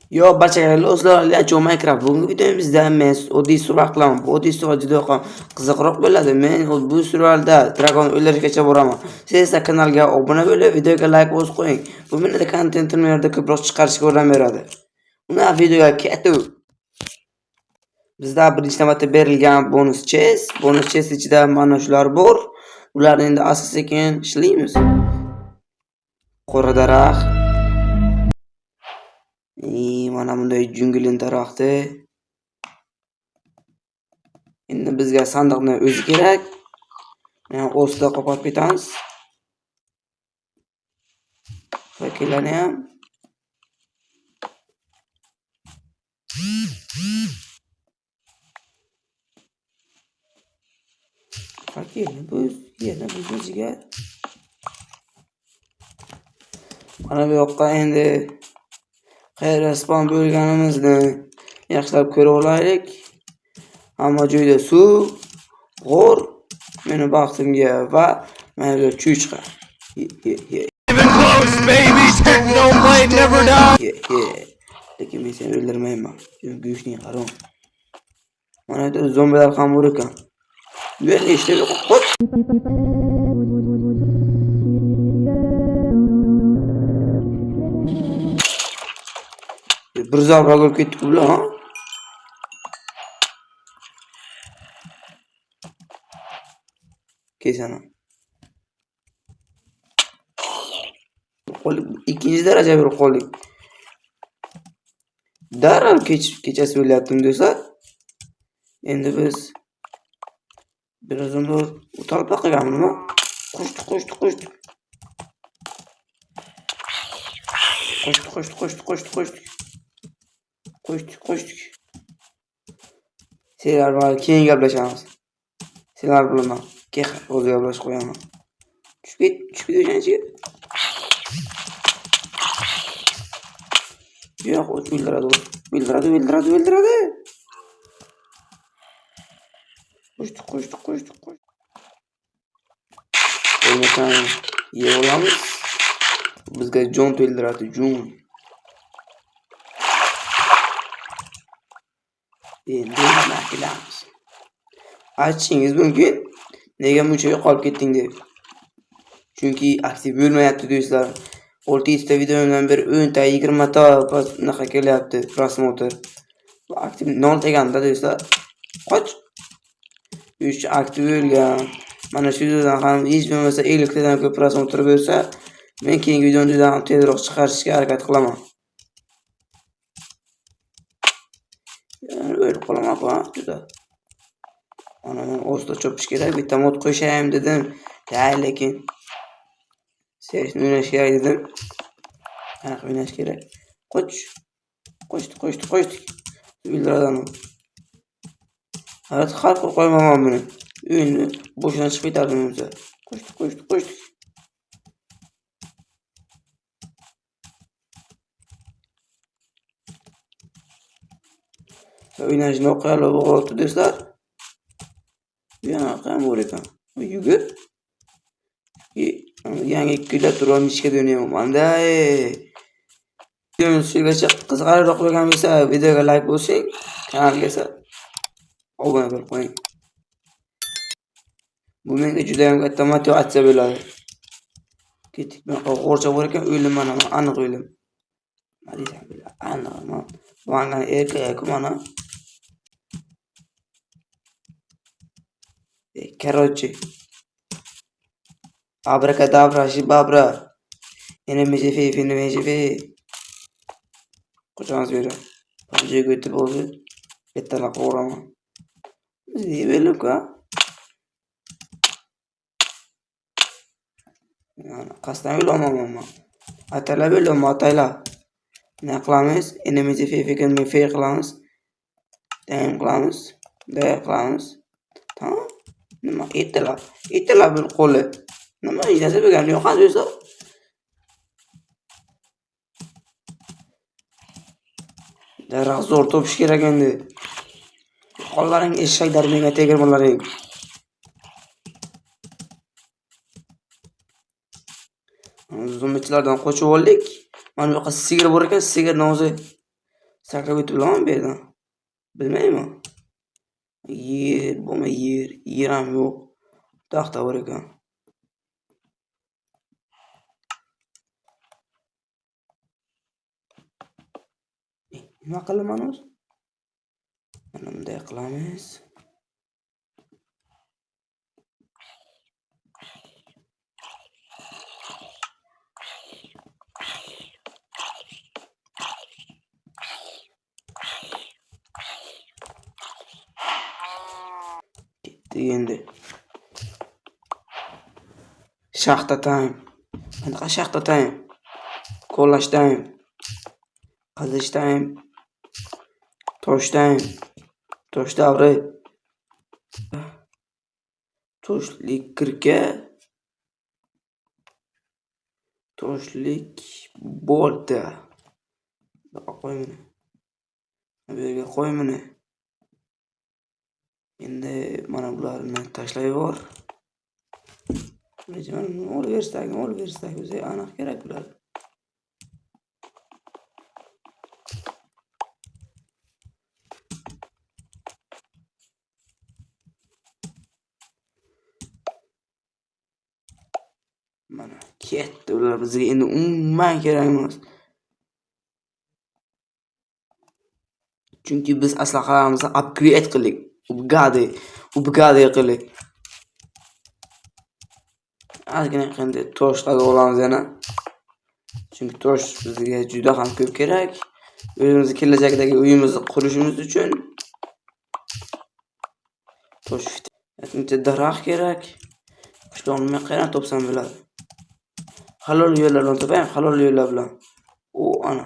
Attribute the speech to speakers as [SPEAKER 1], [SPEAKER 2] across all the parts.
[SPEAKER 1] Yo, barchaga xayrli do'stlar, Joe Minecraft. Bugungi videomizda men oddiy survival qilaman. Bu oddiy survival juda ham qiziqroq bo'ladi. Men bu survivalda dragon o'ldirishgacha boraman. Siz esa kanalga obuna bo'lib, videoga like bosib qo'ying. Bu menda kontentni yerda ko'proq chiqarishga yordam beradi. Uni videoga ketib. Bizda birinchi navbatda berilgan bonus chest ichida mana shular bor. Ularni endi asta-sekin ishlaymiz. Qora daraxt. Mana bunday junglin daraxti. Endi bizga sandiqni o'zi kerak. Men o'sda qo'pib ketamiz. Vakillarni ham. Vakilni biz yana bizga. Mana bu yoqqa endi qayerda spawn bo'lganimizni yaxshilab ko'rib olaylik. Hamma joyda suv, g'or, meni baxtimga va mana bu chuchqa.
[SPEAKER 2] Even close, baby. Technoblade never die.
[SPEAKER 1] Lekin men seni o'ldirmayman. Go'shtning qaron. Mana bu zombilar ham bor ekan. Men ishda qo'ch. Bir zarba bo'lib ketdik bular, ha? Kesana. İkinci derece bir qo'llik. Darrov kechasi o'lyaptim do'stlar. Endi biz birazdan o'talpa qilganmi? Qo'shdik. Sizlar bilan keyin gaplashamiz. Sizlar bilan keyin o'zi gaplashib qo'yaman. Tushib o'shancha. Yo'q, o'ldiradi. Qo'shdik. O'lmasam yeb olamiz. Bizga jon to'ldiradi, jon. Endi nima qilamiz? Aytishingiz mumkin, nega buncha yo'qolib ketding deb. Chunki aktiv bo'lmayapti do'stlar. 600 ta videodan beri 10 ta 20 ta naqa kelyapti prosmotr. Bu aktiv 0 deganda do'stlar. Qoch. Uch aktiv bo'lgan. Mana shu videodan ham hech bo'lmasa 50 tadan ko'p prosmotr bo'lsa, men keyingi videoni juda ham tezroq chiqarishga harakat qilaman. O'lib qolaman juda. Mana men o'zda chopish kerak, bitta mod qo'shayim dedim. Lekin Sesni o'ynash kerak dedim. Qanaqa o'ynash kerak? Qo'shdik. O'ldiradi. Hayot xalq qo'ymaman buni. O'yinni boshdan chiqib ketadi menimcha. Qo'shdik. O'ynashni o'qiylar bo'g'otdi do'stlar. Yana ham bor ekan. Yugur. Yangi ikkida turib ishga dönüyorum. Videoning suygacha qiziqarliroq bo'lgan bo'lsa, videoga like bosing, kanalga esa obuna bo'lib qo'ying. Bu menga juda ham katta motivatsiya bo'ladi. Ketdik, men qo'rcha bor ekan, o'lim mana, aniq o'lim. Aniq, mana erkak mana. Короче, Abracadabra, shibabra. Enemici fi. Qo'shamiz beri. Bunga o'tib bo'ldi. Bittalar qo'raman. Zibeluka. Qasdan yo'laman. Ataylar. Ne qilamiz? Enemici fi qilamiz. Qilamiz. Tamam. Nima itlar bir qo'li. Nima yasa bo'lgan yo'q do'stlar. Daraxt zo'r topish kerak endi. Qo'llaring eshaklar menga tegirmalaring. Zumbichilardan qochib oldik. Mana bu yoqqa sigir bor ekan, sigirni o'zi Sakrab o'tib bilaman bu yerdan. Bilmayman. Yer bo'lma yer. Yer ham yo'q. Taxta bor ekan. Nima qilaman o'zi? Mana bunday qilamiz. Ketdi endi. Shaxta time. Qanaqa shaxta time? Qo'llash time. Qazish time. Tosh time. Tosh davri. Toshlik kirka. Toshlik bolta. Qo'y meni. Bu yerga qo'y meni. Endi mana bularni tashlab yubor. Olaversak, bizga aniq kerak bo'ladi. Mana ketdi ular bizga endi umuman kerak emas. Chunki biz aslahalarimizni upgrade qildik. Upgrade qildik. Ozgina qanday toshlarga olamiz yana. Chunki tosh bizga juda ham ko'p kerak. O'zimizni kelajakdagi uyimizni qurishimiz uchun tosh bitta daraxt kerak. Qishloqni qayerdan topsam bo'ladi? Halol yo'llardan topaymi? Halol yo'llar bilan. Ana.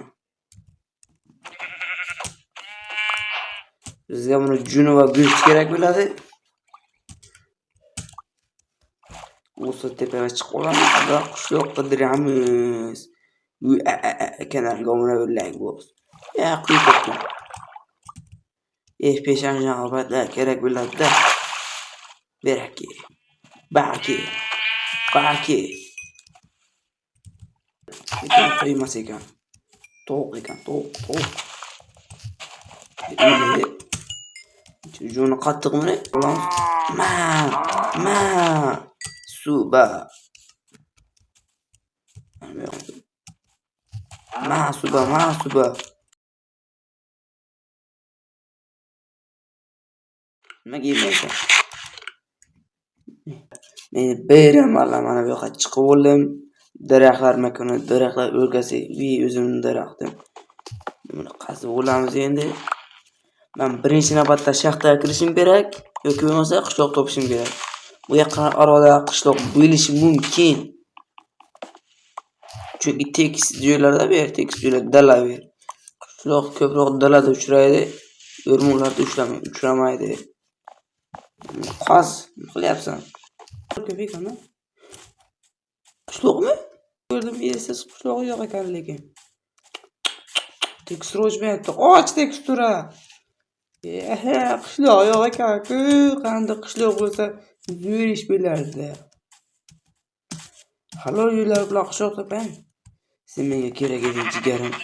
[SPEAKER 1] Bizga buni juni va go'sht kerak bo'ladi. O'sha tepaga chiqib olamiz, biroq qishloq qidiramiz. Kanalga obuna bo'ling bo'z. Quyib ketdim. Peshanjani albatta kerak bo'ladi-da. Beraki. Baki. Qo'ymas ekan. To'q ekan, to'q. Juni qattiq meni olamiz. Ma. Suba. Ma suba. Nimaga yemaysan? Men beraman mana bu yoqqa chiqib oldim. Daraxtlar makoni, daraxtlar o'rgasi, o'zimning daraxtim. Buni qazib olamiz endi. Men birinchi navbatda shaxtaga kirishim kerak, yoki bo'lmasa qishloq topishim kerak. Bu yaqin orada qishloq bo'lishi mumkin. Chunki tekis joylarda tekis joylarda dala ber. Qishloq ko'proq dalada uchraydi, o'rmonlarda uchramaydi. Qaz, nima qilyapsan? Ko'pikana. Qishloqmi? Ko'rdim, esiz qishloq yo'q ekan lekin. Tekstur o'chmayapti. Och tekstura. Qishloq yo'q ekan-ku, qanday qishloq bo'lsa, yurish bo'lardi. Halol yo'llar bilan qishloq topang. Sen menga kerak eding jigarim.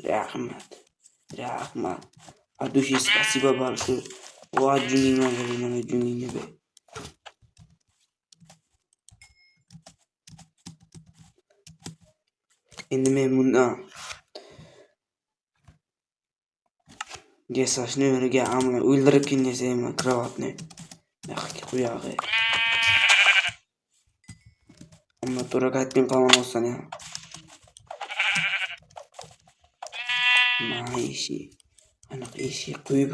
[SPEAKER 1] Rahmat. Adushi spasiba большое. Va juningga be. Endi men bundan Gesashni o'rniga ammo o'ldirib ketyapman kravatni. Yaxki qo'yag'i. Ammo to'g'ri aytgan qilman olsan ham. Maishi. Aniq ishi qo'y.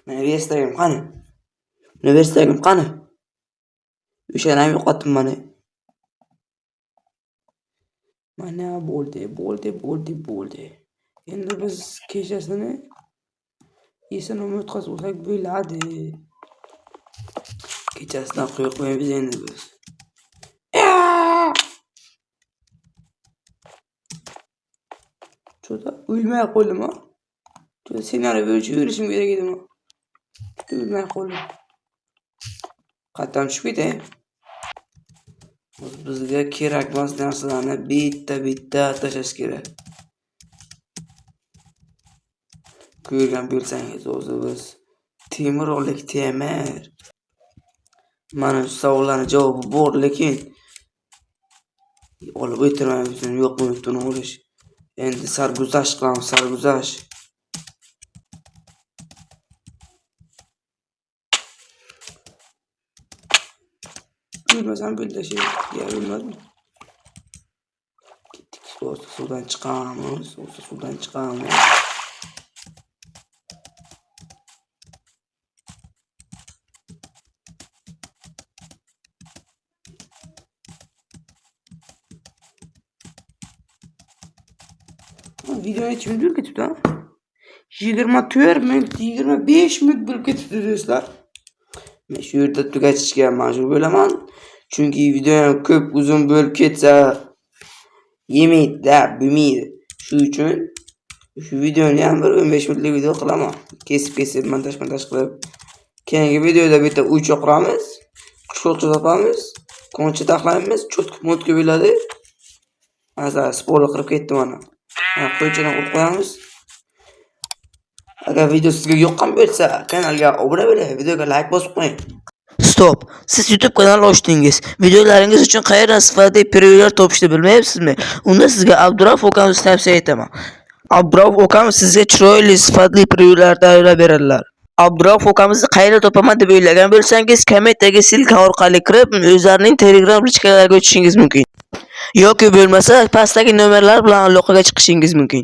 [SPEAKER 1] Mana Verstagim qani? O'shani ham yo'qotdim mana. Mana bo'ldi. Endi biz kechasini esini o'tkazib olsak bo'ladi. Kechasidan qo'yib qo'yamiz endi biz. Cho'da o'lmay qoldim-a. Cho'da senariy bo'yicha yurishim kerak edi-mi? O'lmay qoldim. Qatdan tushib ketay. bizga kerakmas narsalarni bitta tashlash kerak. Ko'rgan bo'lsangiz o'zi biz temir olik temir. Mana shu savollarning javobi bor, lekin olib o'tirmaymiz, yo'q buni olish. Endi sarguzasht qilamiz, sarguzasht. Bilmasam bunday şey bilmadim. Gittik, suvdan chiqamiz, suvdan chiqamiz. Video hiç mi dur ketibdi ha? 24 minut, 25 minut bo'lib ketibdi do'stlar. Men shu yerda tugatishga majbur bo'laman. Chunki video ham ko'p uzun bo'lib ketsa yemaydi, bilmaydi. Shu uchun shu videoni ham bir 15 minutlik video qilaman. Kesib montaj qilib. Keyingi videoda bitta uy cho'qiramiz, qushqo'rcha topamiz, koncha taxlaymiz, cho'tki bo'ladi. Masalan, spoiler qilib ketdim mana. Qo'ychadan urib qo'yamiz. Agar video sizga yoqqan bo'lsa, kanalga obuna bo'ling, videoga like bosib qo'ying.
[SPEAKER 3] Stop. Siz YouTube kanali ochdingiz. Videolaringiz uchun qayerdan sifatli prevyular topishni bilmayapsizmi? Unda sizga Abdurauf okamizni tavsiya etaman. Abdurauf okamiz sizga chiroyli sifatli prevyular tayyorlab beradilar. Abdurauf okamizni qayerda topaman deb o'ylagan bo'lsangiz, kommentdagi silka orqali kirib, o'zlarining Telegram lichkalariga o'tishingiz mumkin. Yoki bo'lmasa, pastdagi nomerlar bilan aloqaga chiqishingiz mumkin.